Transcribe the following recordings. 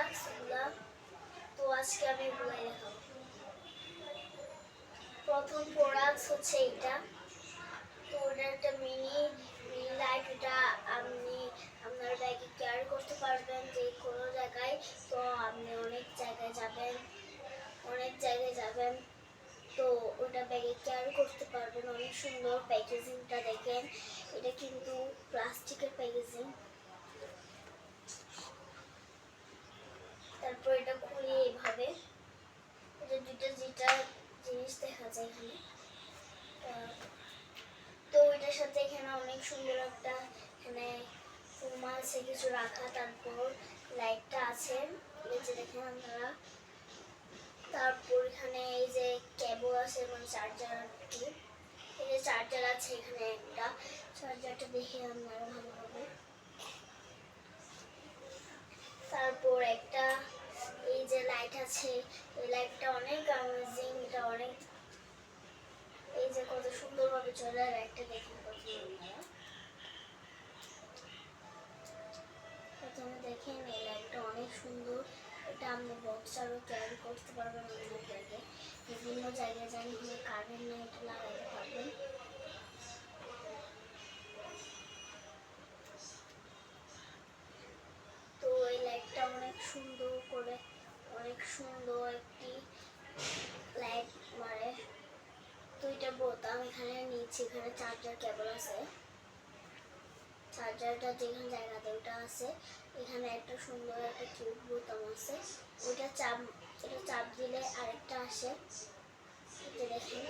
Products গুলা। তো আজকে আমি এগুলো দেখাবো। প্রথম প্রোডাক্টস হচ্ছে এটা। তো ওটা একটা মিনি লাইট। এটা আপনি আপনার ব্যাগে ক্যারি করতে পারবেন যে কোনো জায়গায়। তো আপনি অনেক জায়গায় যাবেন তো ওটা ব্যাগে ক্যারি করতে পারবেন। অনেক সুন্দর প্যাকেজিংটা দেখেন। এটা কিন্তু প্লাস্টিকের প্যাকেজিং। তারপর এটা খুলে এইভাবে এটা দুইটা জিনিস দেখা যায় এখানে। তো ওইটার সাথে এখানে অনেক সুন্দর একটা এখানে ফুমা আছে কিছু রাখা। তারপর লাইটটা আছে এই যে দেখেন আপনারা। তারপর এখানে এই যে কেবল আছে মানে চার্জার কি এই যে চার্জার আছে এখানে একটা। চার্জারটা দেখে আপনারা ভালোভাবে। তারপর একটা এই যে লাইট আছে। এই লাইটটা অনেক অ্যামেজিং। এটা অনেক এই যে কত সুন্দরভাবে চলে লাইটটা দেখেন। প্রথমে দেখেন এই লাইটটা অনেক সুন্দর। এটা আপনি বক্স আরও ক্যারি করতে পারবেন অন্য জায়গায়। বিভিন্ন জায়গায় যান কারেন্ট নেই এটা লাগাতে পারবেন। তো এই লাইটটা অনেক সুন্দর করে অনেক সুন্দর একটি লাইট মারে। তো এটা বোতাম এখানে নিচে এখানে চার্জার কেবল আছে। চার্জারটা যেখানে জায়গাতে ওটা আছে। এখানে একটা সুন্দর একটা কিউব বোতাম আছে। ওটা চাপ দিলে আরেকটা আসে এটা দেখেন।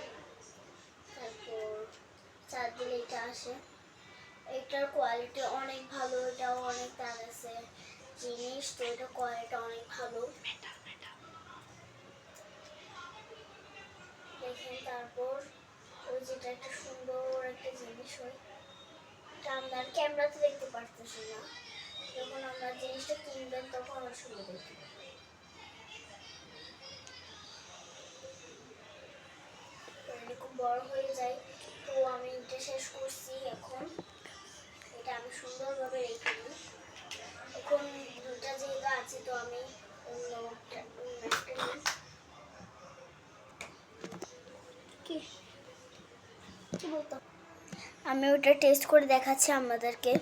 তারপর চাপ দিলে এটা আসে। এটার কোয়ালিটি অনেক ভালো। এটাও অনেক দাম আছে জিনিস। তো এটা কোয়ালিটি অনেক ভালো দেখেন। তারপর ওই যেটা একটা সুন্দর একটা জিনিস হয় এটা আপনার ক্যামেরাতে দেখতে পারতেছি না। যখন আমরা জিনিসটা কিনবেন তখন আসলে দেখতে পাবেন। এরকম বড় হয়ে যায়। তো আমি এটা শেষ করছি এখন। এটা আমি সুন্দরভাবে রেখে দিই। এখন দুটা জায়গা আছে তো আমি অন্য একটা কি বলতাম আমি ওটা টেস্ট করে দেখাচ্ছি আপনাদেরকে।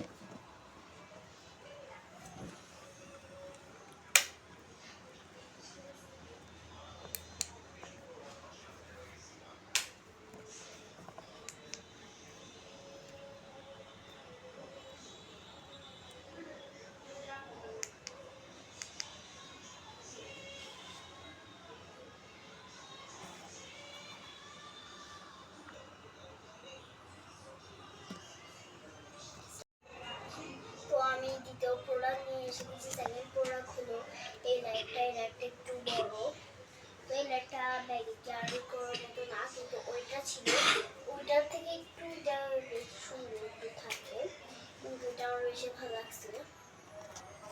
তো আমি দ্বিতীয় প্রোডাক্ট নিয়ে এসে গেছি। সেকেন্ড প্রোডাক্ট হলো এই লাইটটা। এই লাইটটা একটু বড়। তো এই লাইটটা ব্যাগে ক্যারি করার মতো না কিন্তু ওইটা ছিল ওইটার থেকে একটু বেশি সুন্দর একটু থাকে কিন্তু এটা আমার বেশি ভালো লাগছিল।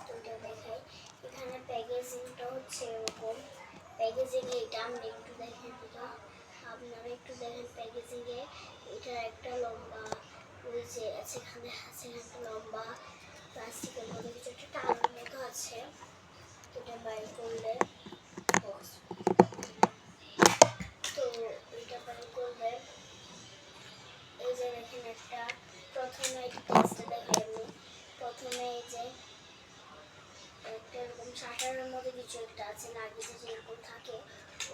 তো এটা দেখাই এখানে প্যাকেজিংটা হচ্ছে এরকম। প্যাকেজিংয়ে এটা আপনি একটু দেখেন। এটা আপনারা একটু দেখেন প্যাকেজিংয়ে এটার একটা লম্বা ওই যে সেখানে আছে একটা লম্বা প্লাস্টিকের মধ্যে কিছু একটা টানার মতো আছে। এটা বাইর করলে তো এটা বাইর করলে এই যে দেখেন একটা প্রথমে এটা টেস্টে দেখাই আমি। প্রথমে এই যে একটা এরকম শাটারের মধ্যে কিছু একটা আছে লাগিয়ে যেরকম থাকে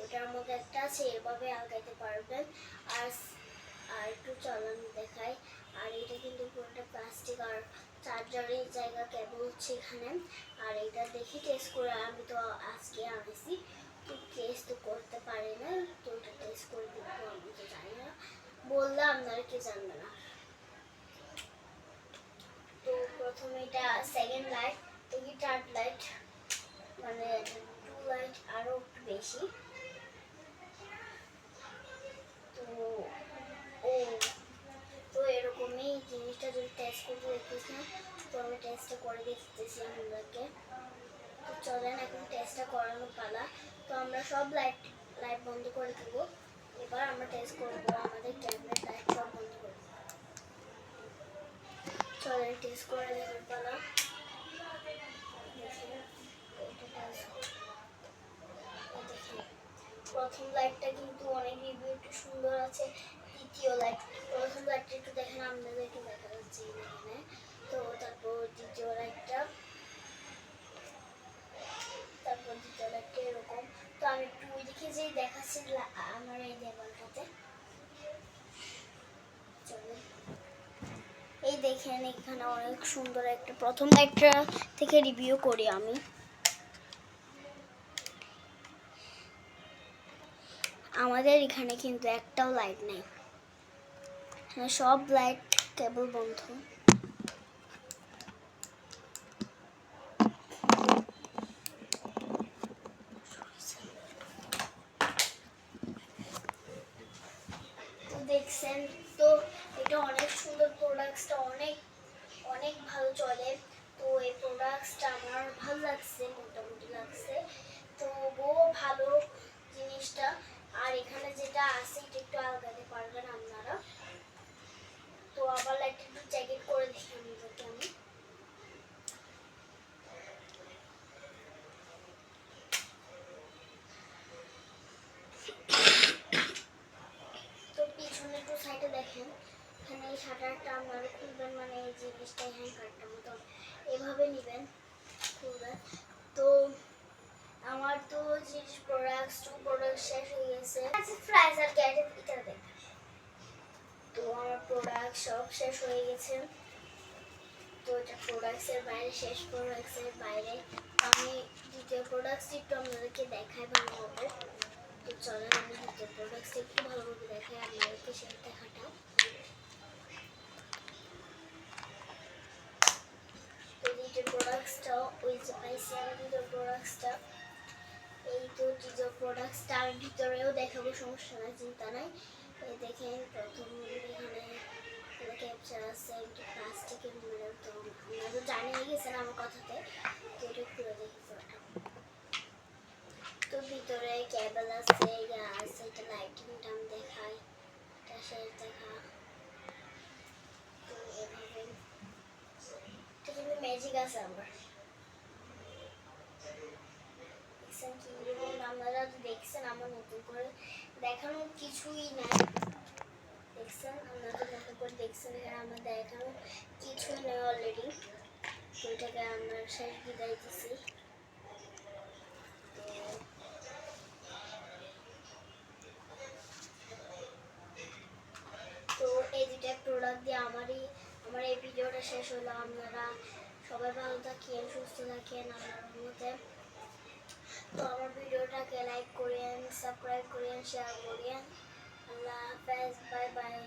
ওটার মধ্যে একটা আছে। এভাবে আলগাইতে পারবেন। আর আর একটু চালানো দেখায়। আর এটা কিন্তু পুরোটা প্লাস্টিক। আর চার্জারের জায়গা কেবল হচ্ছে এখানে। আর এটা দেখি টেস্ট করে আমি তো আজকে আনেছি তো টেস্ট তো করতে পারি না। তো এটা টেস্ট করে দেখবো। আমি তো জানি না বললে আপনারা কি জানবে না। তো প্রথমে এটা সেকেন্ড লাইট থেকে থার্ড লাইট মানে টু লাইট আরো একটু বেশি। তো ও তো এরকমই জিনিসটা যদি টেস্ট করতে দেখতেছি না তো আমি টেস্টটা করে দেখতেছি আপনাদেরকে। তো চলেন এখন টেস্টটা করানো পালা। তো আমরা সব লাইট বন্ধ করে দেবো। এবার আমরা টেস্ট করবো। আমাদের ক্যামেরার লাইট সব বন্ধ করে চলেন টেস্ট করে দেখার পালা। দেখেন এটা টেস্ট প্রথম লাইটটা কিন্তু অনেক রিভিউ একটু সুন্দর আছে। দ্বিতীয় লাইট, প্রথম লাইটটা একটু দেখেন, আপনাদেরকে দেখা যাচ্ছে এখানে। তো তারপর দ্বিতীয় লাইটটা, তারপর দ্বিতীয় লাইটটা এরকম। তো আমি একটু ওইদিকে যেই দেখাচ্ছি আমার এই দেওয়ালটাতে, এই দেখেন এখানে অনেক সুন্দর একটা প্রথম লাইটটা থেকে রিভিউ করি আমি। আমাদের এখানে কিন্তু একটাও লাইট নেই, সব লাইট কেবল বন্ধ। তো দেখছেন তো, এটা অনেক সুন্দর, প্রোডাক্টসটা অনেক অনেক ভালো চলে। তো এই প্রোডাক্টসটা আমার ভালো লাগছে, মোটামুটি লাগছে। তো ভালো জিনিসটা। আর এখানে যেটা আছে এটা একটু আলগাতে পারবেন আপনারা। তো আবার লাইটটা একটু জ্যাকেট করে দেখি আপনাদেরকে আমি। তো পিছনে একটু সাইডে দেখেন, এখানে এই শাটারটা আপনারা খুলবেন, মানে এই জিনিসটা হ্যাঙ্গারটার মতো এভাবে নেবেন, খুলবেন। তো আমার তো জিনিস প্রোডাক্ট শেষ হয়ে গেছে। আচ্ছা প্রাইস আর গ্যাজেট এটা দেখ। তো আমার প্রোডাক্ট সব শেষ হয়ে গেছে। তো এটা প্রোডাক্টসের বাইরে, শেষ প্রোডাক্টসের বাইরে আমি দ্বিতীয় প্রোডাক্টস একটু আপনাদেরকে দেখাই ভালোভাবে। তো চলেন আমি দ্বিতীয় প্রোডাক্টস একটু ভালোভাবে দেখাই আপনাদেরকে, সেই দেখাটা। তো দ্বিতীয় প্রোডাক্টসটা ওই যে পাইছি আমি, দ্বিতীয় প্রোডাক্টসটা এই। তো দ্বিতীয় প্রোডাক্টসটা আমি ভিতরেও দেখাবো, সমস্যা নাই, চিন্তা নাই। এই দেখেন প্রথম এখানে ক্যাপচার আছে, একটু প্লাস্টিকের মডেল। তো আপনারা তো জানিয়ে গেছেন আমার কথাতে। তো এটা খুলে দেখি পুরোটা। তো ভিতরে কেবল আছে, ইয়া আছে, এটা লাইটিংটা আমি দেখাই, এটা শেষ দেখা। তো এভাবে এটা কিন্তু ম্যাজিক আছে আমার, দেখছেন কি? এবং আপনারা তো দেখছেন, আমার নতুন করে দেখানোর কিছুই নাই। দেখছেন আপনারা তো নতুন করে দেখছেন, এখানে আমার দেখানোর কিছুই নেই অলরেডি। তো এটাকে আমরা শেষ বিদায় দিচ্ছি। তো এই দুটা প্রোডাক্ট দিয়ে আমার এই ভিডিওটা শেষ হলো। আপনারা সবাই ভালো থাকেন, সুস্থ থাকেন আল্লাহর রহমতে। তো আমার ভিডিওটাকে লাইক করেন, সাবস্ক্রাইব করেন, শেয়ার করেন। আল্লাহ হাফেজ, বাই বাই।